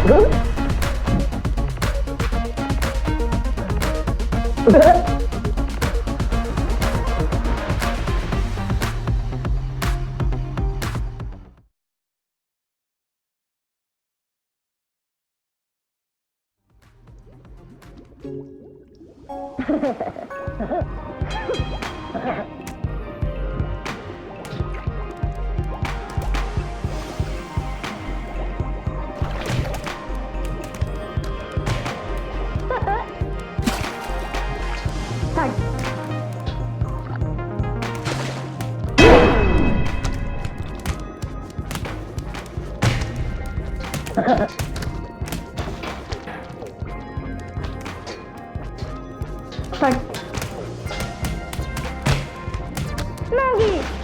Tak. Tak. Nogi!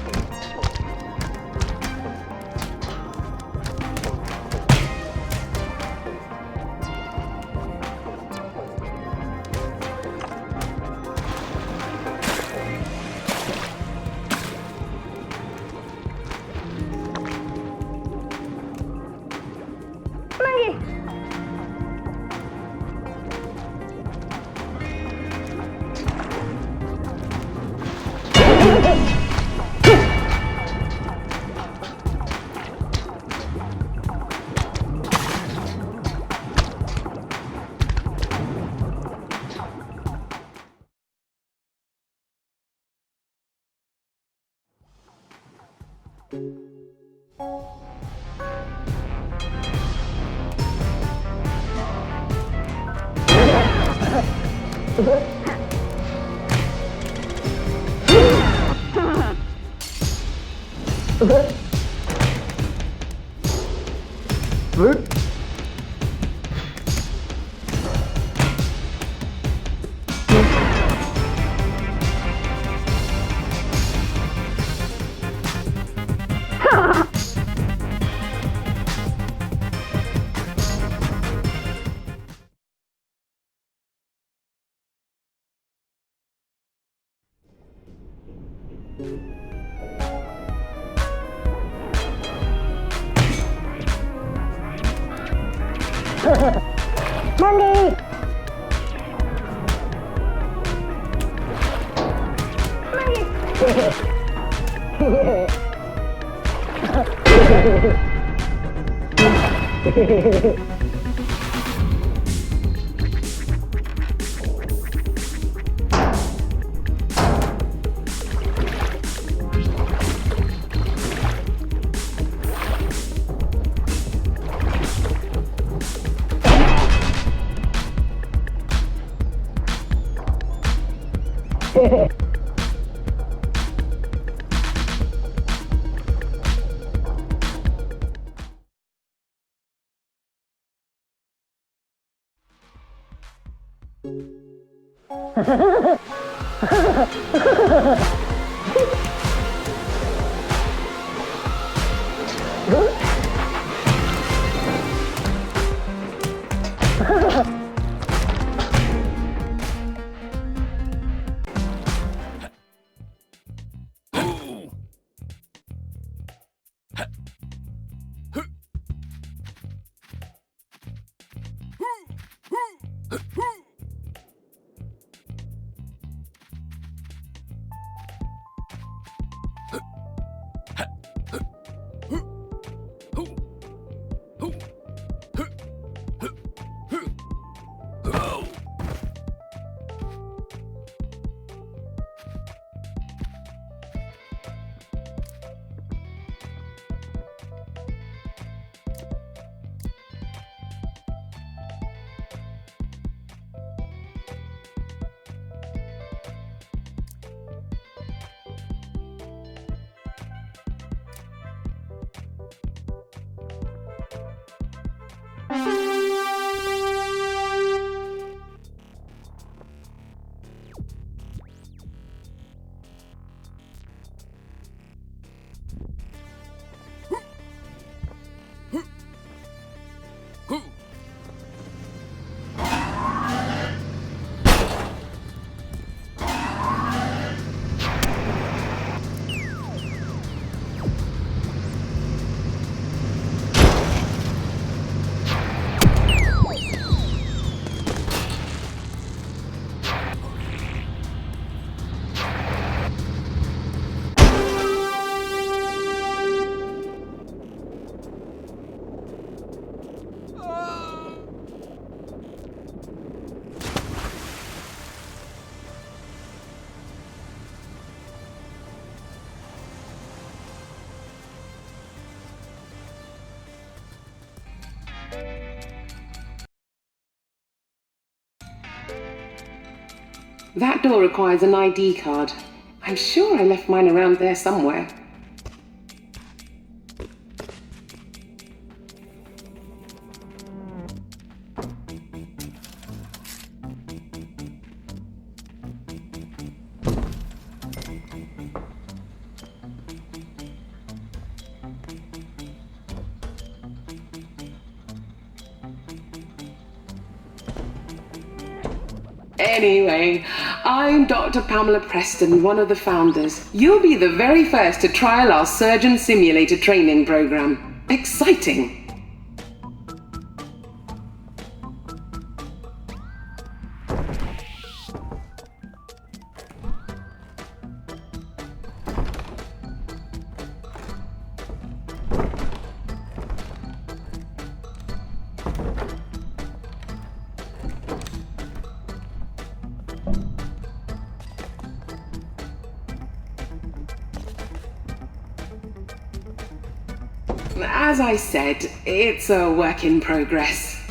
Nogi! Nogi! That door requires an ID card. I'm sure I left mine around there somewhere. Anyway, I'm Dr. Pamela Preston, one of the founders. You'll be the very first to trial our surgeon simulator training program. Exciting! As I said, it's a work in progress.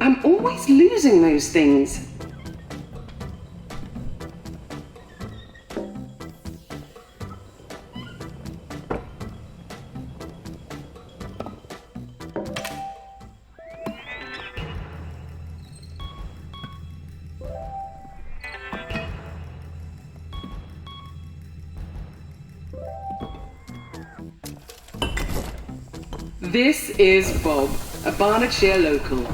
I'm always losing those things. This is Bob, a Barnardshire local.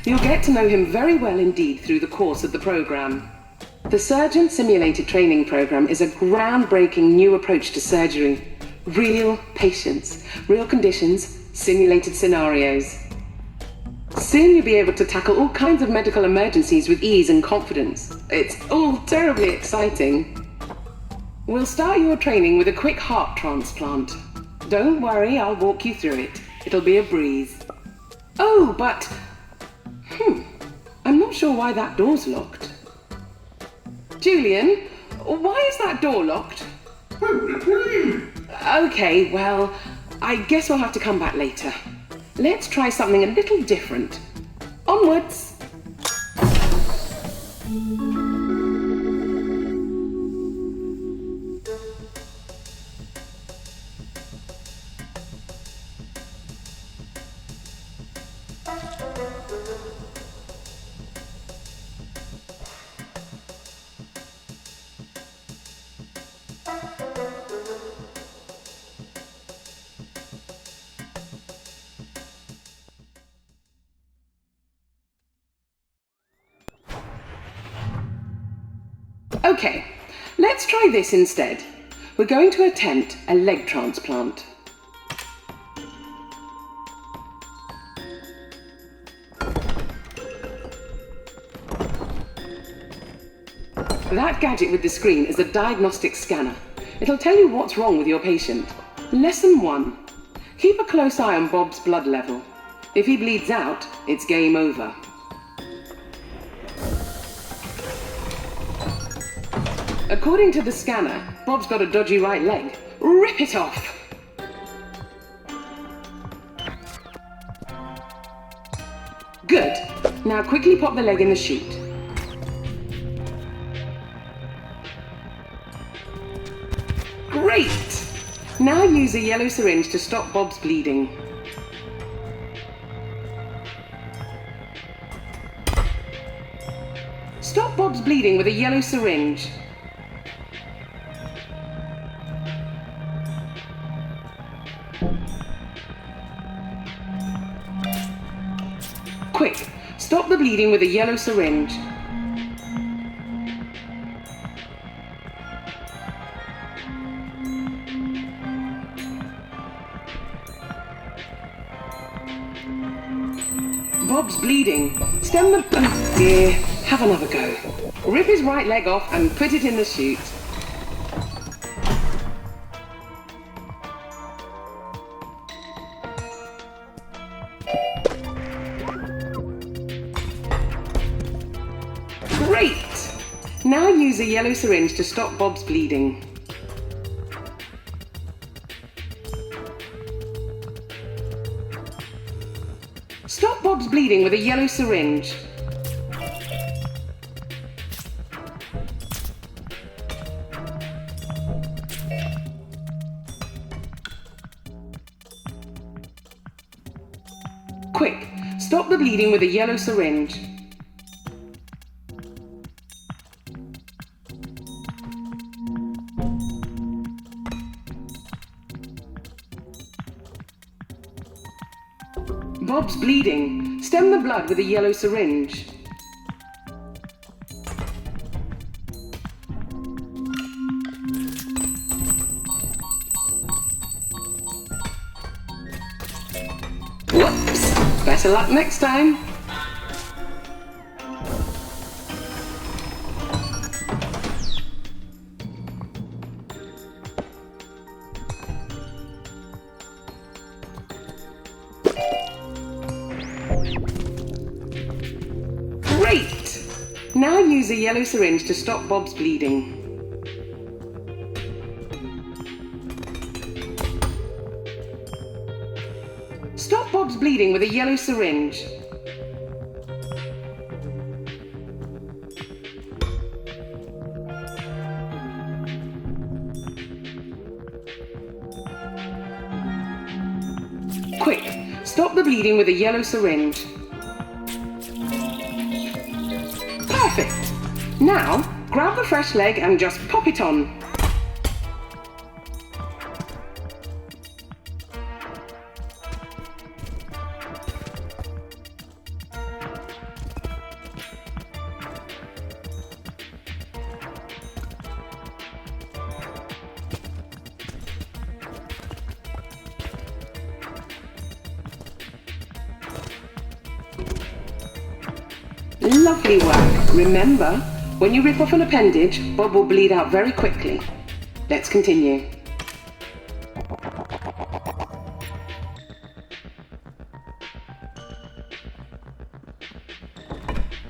You'll get to know him very well indeed through the course of the program. The Surgeon Simulated Training Program is a groundbreaking new approach to surgery. Real patients, real conditions, simulated scenarios. Soon you'll be able to tackle all kinds of medical emergencies with ease and confidence. It's all terribly exciting. We'll start your training with a quick heart transplant. Don't worry, I'll walk you through it. It'll be a breeze. Oh, but... I'm not sure why that door's locked. Julian, why is that door locked? Okay, well, I guess we'll have to come back later. Let's try something a little different. Onwards! Okay, let's try this instead. We're going to attempt a leg transplant. That gadget with the screen is a diagnostic scanner. It'll tell you what's wrong with your patient. Lesson 1. Keep a close eye on Bob's blood level. If he bleeds out, it's game over. According to the scanner, Bob's got a dodgy right leg. Rip it off! Good. Now quickly pop the leg in the chute. Great! Now use a yellow syringe to stop Bob's bleeding. Stop Bob's bleeding with a yellow syringe. Quick, stop the bleeding with a yellow syringe. Bob's bleeding. Stem the... Oh dear, have another go. Rip his right leg off and put it in the chute. Great! Now use a yellow syringe to stop Bob's bleeding. bleeding with a yellow syringe. Quick, stop the bleeding with a yellow syringe. Bob's bleeding. Stem the blood with a yellow syringe. Whoops! Better luck next time. Great! Now use a yellow syringe to stop Bob's bleeding. Stop Bob's bleeding with a yellow syringe. Quick, stop the bleeding with a yellow syringe. Perfect! Now, grab the fresh leg and just pop it on. Lovely work. Remember, when you rip off an appendage, Bob will bleed out very quickly. Let's continue.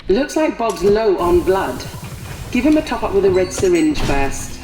Looks like Bob's low on blood. Give him a top-up with a red syringe first.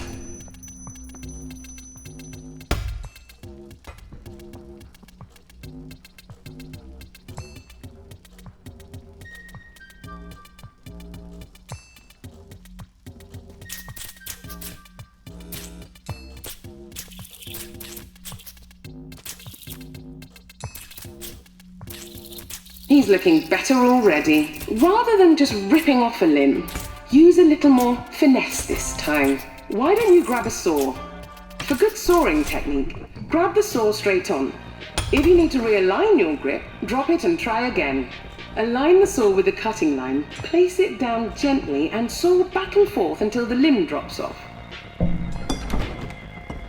He's looking better already. Rather than just ripping off a limb, use a little more finesse this time. Why don't you grab a saw? For good sawing technique, grab the saw straight on. If you need to realign your grip, drop it and try again. Align the saw with the cutting line, place it down gently and saw back and forth until the limb drops off.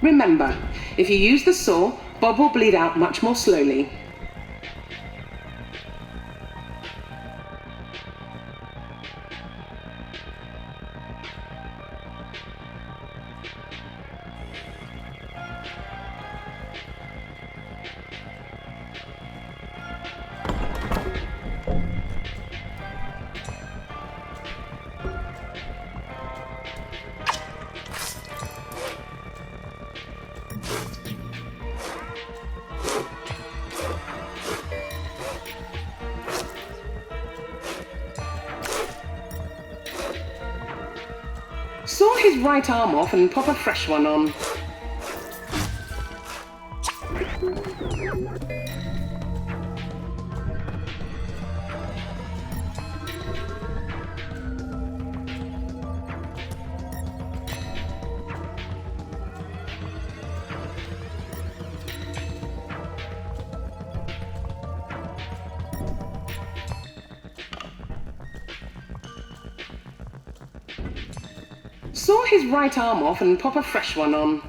Remember, if you use the saw, Bob will bleed out much more slowly. Saw his right arm off and pop a fresh one on. Saw his right arm off and pop a fresh one on.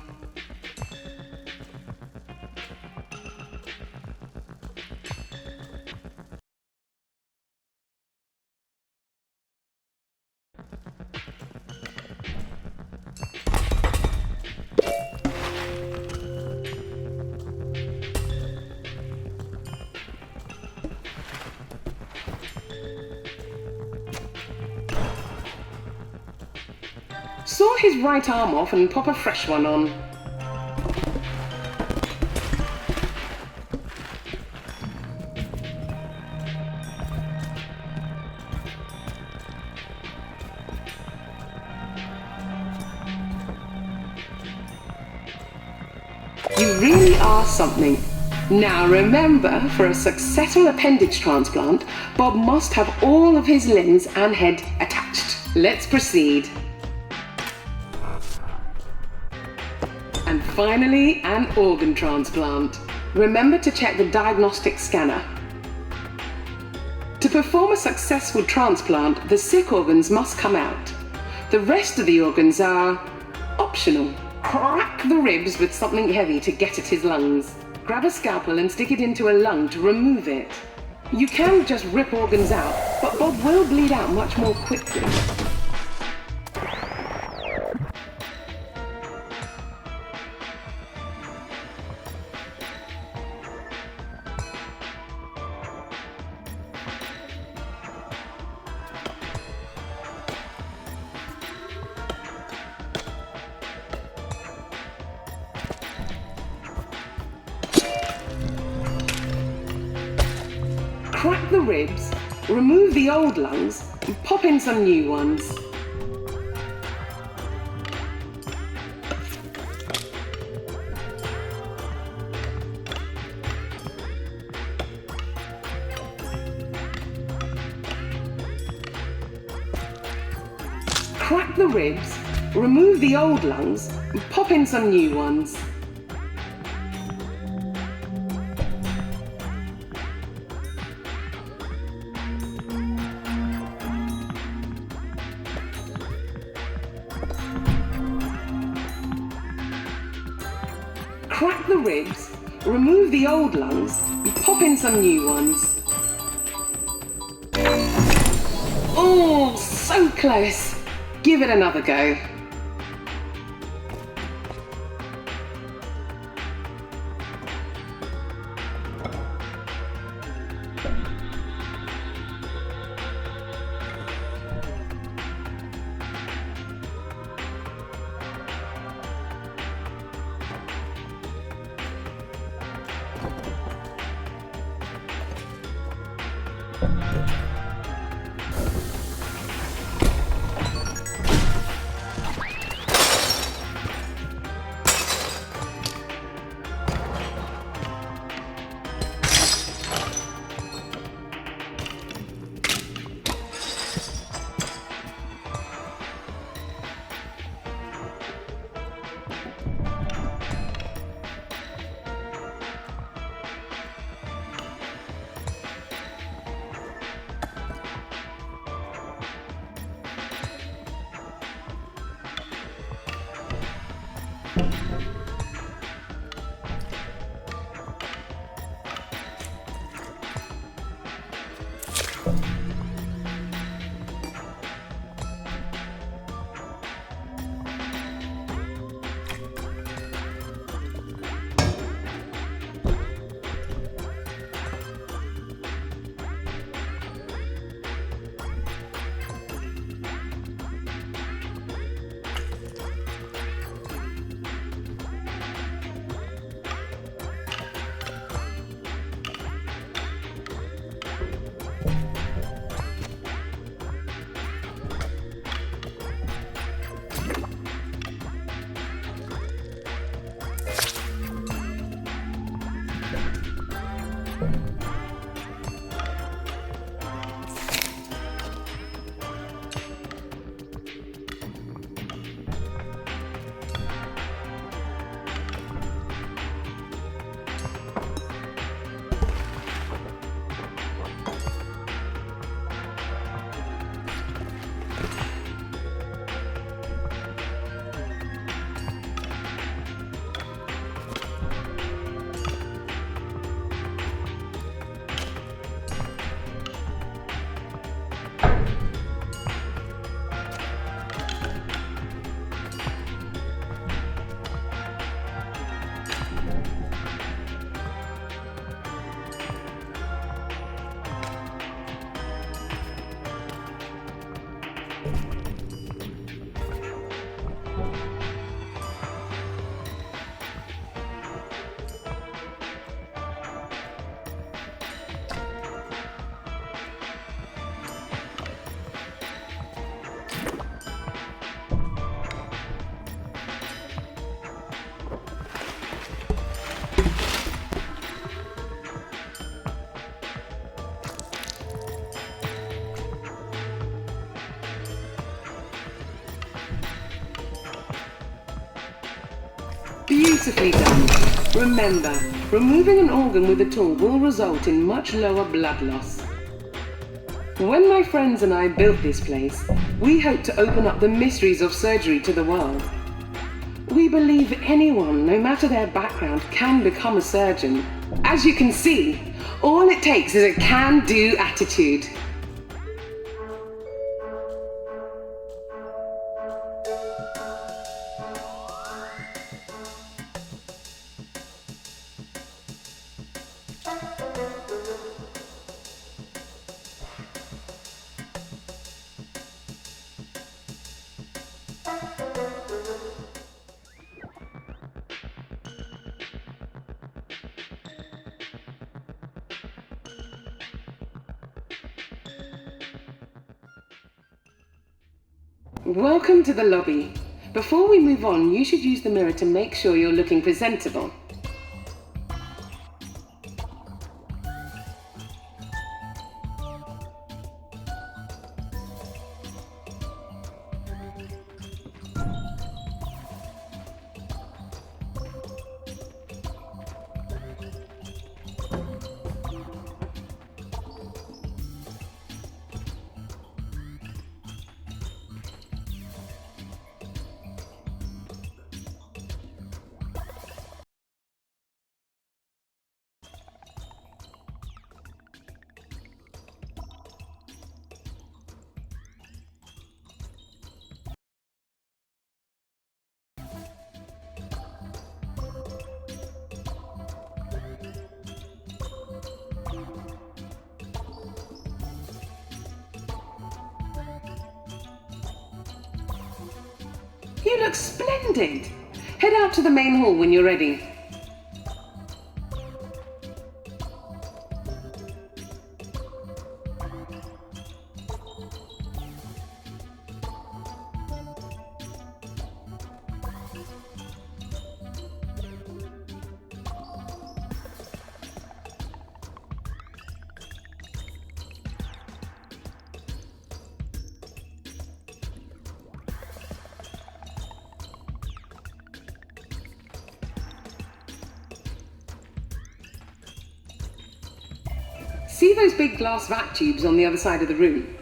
Saw his right arm off and pop a fresh one on. really are something. Now remember, for a successful appendage transplant, Bob must have all of his limbs and head attached. Let's proceed. And finally, an organ transplant. Remember to check the diagnostic scanner. To perform a successful transplant, the sick organs must come out. The rest of the organs are optional. Crack the ribs with something heavy to get at his lungs. Grab a scalpel and stick it into a lung to remove it. You can just rip organs out, but Bob will bleed out much more quickly. Crack the ribs, remove the old lungs, and pop in some new ones. Crack the ribs, remove the old lungs, and pop in some new ones. Crack the ribs, remove the old lungs, and pop in some new ones. Oh, so close. Give it another go. Beautifully done. Remember, removing an organ with a tool will result in much lower blood loss. When my friends and I built this place, we hoped to open up the mysteries of surgery to the world. We believe anyone, no matter their background, can become a surgeon. As you can see, all it takes is a can-do attitude. Welcome to the lobby. Before we move on, you should use the mirror to make sure you're looking presentable. You look splendid! Head out to the main hall when you're ready. See those big glass vac tubes on the other side of the room?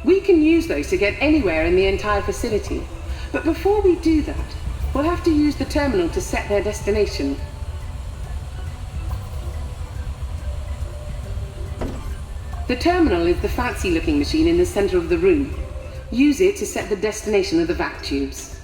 We can use those to get anywhere in the entire facility. But before we do that, we'll have to use the terminal to set their destination. The terminal is the fancy-looking machine in the center of the room. Use it to set the destination of the vac tubes.